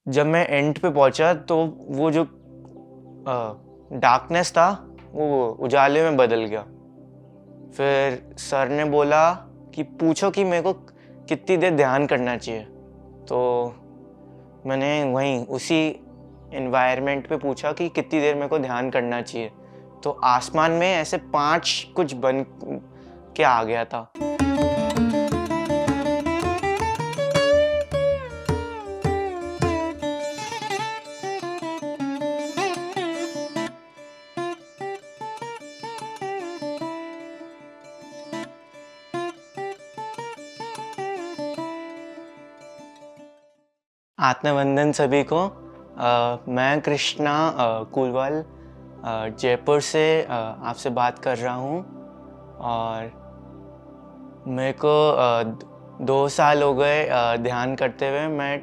जब मैं एंड पे पहुंचा तो वो जो डार्कनेस था वो उजाले में बदल गया। फिर सर ने बोला कि पूछो कि मेरे को कितनी देर ध्यान करना चाहिए। तो मैंने वहीं उसी एनवायरनमेंट पे पूछा कि कितनी देर मेरे को ध्यान करना चाहिए। तो आसमान में ऐसे 5 कुछ बन के आ गया था। आत्मवंदन सभी को। मैं कृष्णा कुलवाल जयपुर से आपसे बात कर रहा हूँ। और मेरे को 2 साल हो गए ध्यान करते हुए। मैं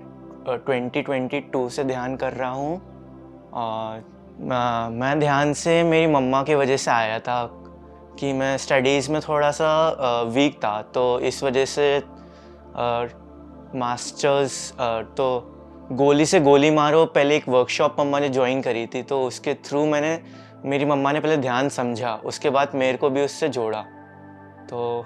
2022 से ध्यान कर रहा हूँ। और मैं ध्यान से मेरी मम्मा की वजह से आया था कि मैं स्टडीज़ में थोड़ा सा वीक था, तो इस वजह से मास्टर्स तो गोली से गोली मारो पहले एक वर्कशॉप मम्मा ने ज्वाइन करी थी, तो उसके थ्रू मेरी मम्मा ने पहले ध्यान समझा, उसके बाद मेरे को भी उससे जोड़ा। तो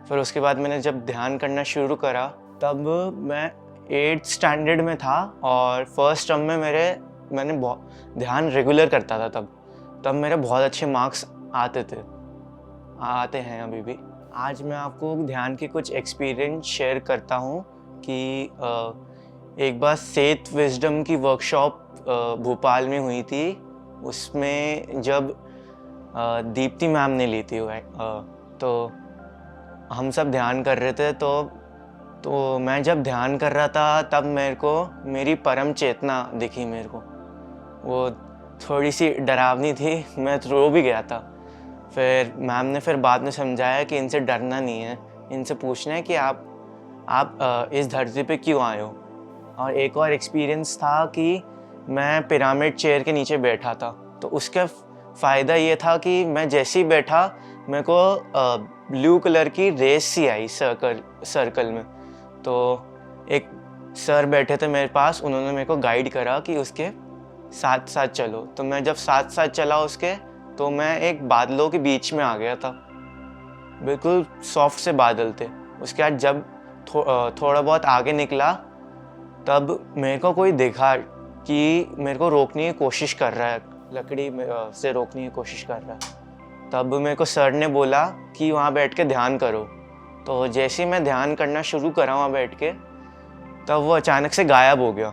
फिर उसके बाद मैंने जब ध्यान करना शुरू करा तब मैं 8th स्टैंडर्ड में था और फर्स्ट टर्म में मैंने बहुत ध्यान रेगुलर करता था। तब मेरे बहुत अच्छे मार्क्स आते हैं अभी भी। आज मैं आपको ध्यान के कुछ एक्सपीरियंस शेयर करता हूँ कि एक बार सेत विजडम की वर्कशॉप भोपाल में हुई थी। उसमें जब दीप्ति मैम ने ली थी तो हम सब ध्यान कर रहे थे। तो मैं जब ध्यान कर रहा था तब मेरे को मेरी परम चेतना दिखी। मेरे को वो थोड़ी सी डरावनी थी, मैं रो भी गया था। फिर मैम ने फिर बाद में समझाया कि इनसे डरना नहीं है, इनसे पूछना है कि आप इस धरती पे क्यों आए हो। और एक और एक्सपीरियंस था कि मैं पिरामिड चेयर के नीचे बैठा था, तो उसका फ़ायदा ये था कि मैं जैसे ही बैठा मेरे को ब्लू कलर की रेस सी आई सर्कल में। तो एक सर बैठे थे मेरे पास, उन्होंने मेरे को गाइड करा कि उसके साथ साथ चलो। तो मैं जब साथ साथ चला उसके, तो मैं एक बादलों के बीच में आ गया था। बिल्कुल सॉफ्ट से बादल थे। उसके बाद जब थोड़ा बहुत आगे निकला तब मेरे को कोई देखा कि मेरे को रोकने की कोशिश कर रहा है, लकड़ी से रोकने की कोशिश कर रहा है। तब मेरे को सर ने बोला कि वहाँ बैठ के ध्यान करो। तो जैसे ही मैं ध्यान करना शुरू करा वहाँ बैठ के, तब वो अचानक से गायब हो गया।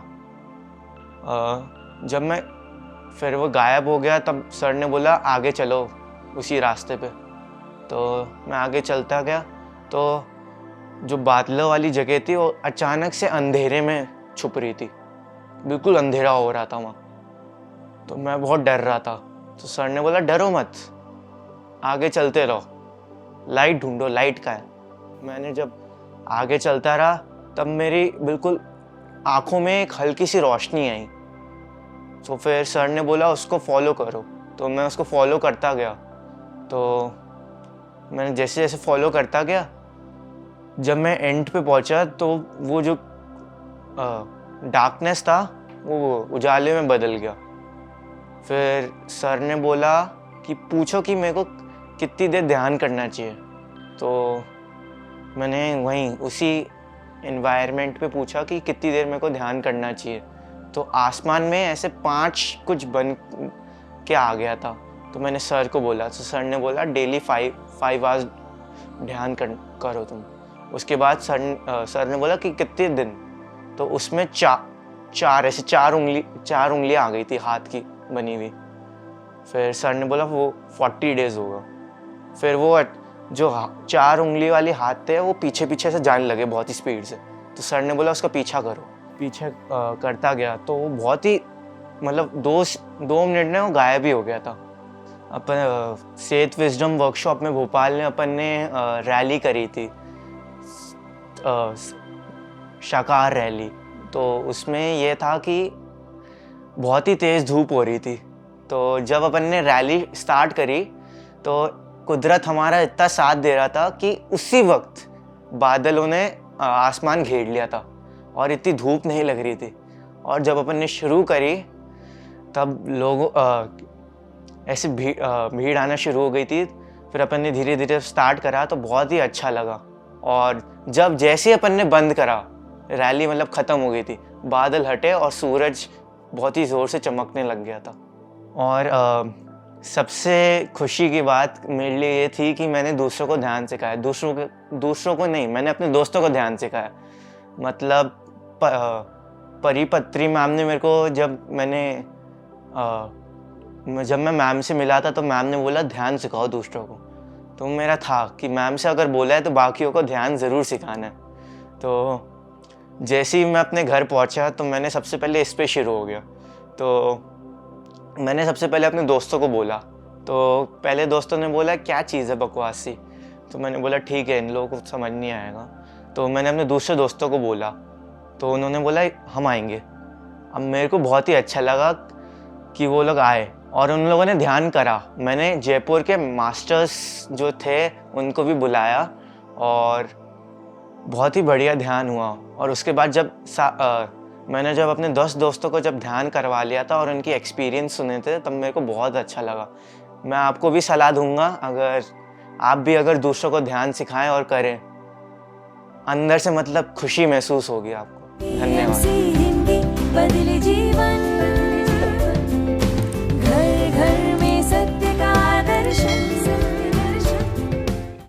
फिर वो गायब हो गया, तब सर ने बोला आगे चलो उसी रास्ते पे। तो मैं आगे चलता गया, तो जो बादलों वाली जगह थी वो अचानक से अंधेरे में छुप रही थी। बिल्कुल अंधेरा हो रहा था वहाँ। तो मैं बहुत डर रहा था। तो सर ने बोला डरो मत, आगे चलते रहो, लाइट ढूंढो, लाइट का है। मैंने जब आगे चलता रहा तब मेरी बिल्कुल आँखों में एक हल्की सी रोशनी आई। तो फिर सर ने बोला उसको फॉलो करो। तो मैं उसको फॉलो करता गया। तो मैंने जैसे जैसे फॉलो करता गया, जब मैं एंड पे पहुंचा तो वो जो डार्कनेस था वो उजाले में बदल गया। फिर सर ने बोला कि पूछो कि मेरे को कितनी देर ध्यान करना चाहिए। तो मैंने वहीं उसी एनवायरनमेंट पे पूछा कि कितनी देर मेरे को ध्यान करना चाहिए। तो आसमान में ऐसे 5 कुछ बन के आ गया था। तो मैंने सर को बोला, तो सर ने बोला डेली 5 आवर्स ध्यान करो तुम। उसके बाद सर ने बोला कि कितने दिन। तो उसमें चार उंगलियां आ गई थी हाथ की बनी हुई। फिर सर ने बोला वो 40 डेज होगा। फिर वो जो 4 उंगली वाले हाथ थे वो पीछे पीछे से जाने लगे बहुत ही स्पीड से। तो सर ने बोला उसका पीछा करो। पीछे करता गया तो वो बहुत ही मतलब 2 मिनट में वो गायब ही हो गया था। अपन सेत विजडम वर्कशॉप में भोपाल में अपन ने रैली करी थी, शाकाहार रैली। तो उसमें ये था कि बहुत ही तेज़ धूप हो रही थी। तो जब अपन ने रैली स्टार्ट करी तो कुदरत हमारा इतना साथ दे रहा था कि उसी वक्त बादलों ने आसमान घेर लिया था और इतनी धूप नहीं लग रही थी। और जब अपन ने शुरू करी तब लोग ऐसे भीड़ आना शुरू हो गई थी। फिर अपन ने धीरे धीरे स्टार्ट करा तो बहुत ही अच्छा लगा। और जब जैसे अपन ने बंद करा, रैली मतलब ख़त्म हो गई थी, बादल हटे और सूरज बहुत ही ज़ोर से चमकने लग गया था। और सबसे खुशी की बात मेरे लिए ये थी कि मैंने दूसरों को ध्यान सिखाया। दूसरों को नहीं, मैंने अपने दोस्तों को ध्यान सिखाया। मतलब परिपत्री मैम ने मेरे को जब मैं मैम से मिला था तो मैम ने बोला ध्यान सिखाओ दूसरों को। तो मेरा था कि मैम से अगर बोला है तो बाकियों को ध्यान ज़रूर सिखाना है। तो जैसे ही मैं अपने घर पहुंचा तो मैंने सबसे पहले इस पे शुरू हो गया। तो मैंने सबसे पहले अपने दोस्तों को बोला। तो पहले दोस्तों ने बोला क्या चीज़ है बकवास सी। तो मैंने बोला ठीक है, इन लोगों को समझ नहीं आएगा। तो मैंने अपने दूसरे दोस्तों को बोला तो उन्होंने बोला हम आएंगे। अब मेरे को बहुत ही अच्छा लगा कि वो लोग आए और उन लोगों ने ध्यान करा। मैंने जयपुर के मास्टर्स जो थे उनको भी बुलाया और बहुत ही बढ़िया ध्यान हुआ। और उसके बाद मैंने जब अपने 10 दोस्तों को जब ध्यान करवा लिया था और उनकी एक्सपीरियंस सुने थे तब मेरे को बहुत अच्छा लगा। मैं आपको भी सलाह दूंगा, अगर दूसरों को ध्यान सिखाएं और करें, अंदर से मतलब खुशी महसूस होगी आपको। धन्यवाद।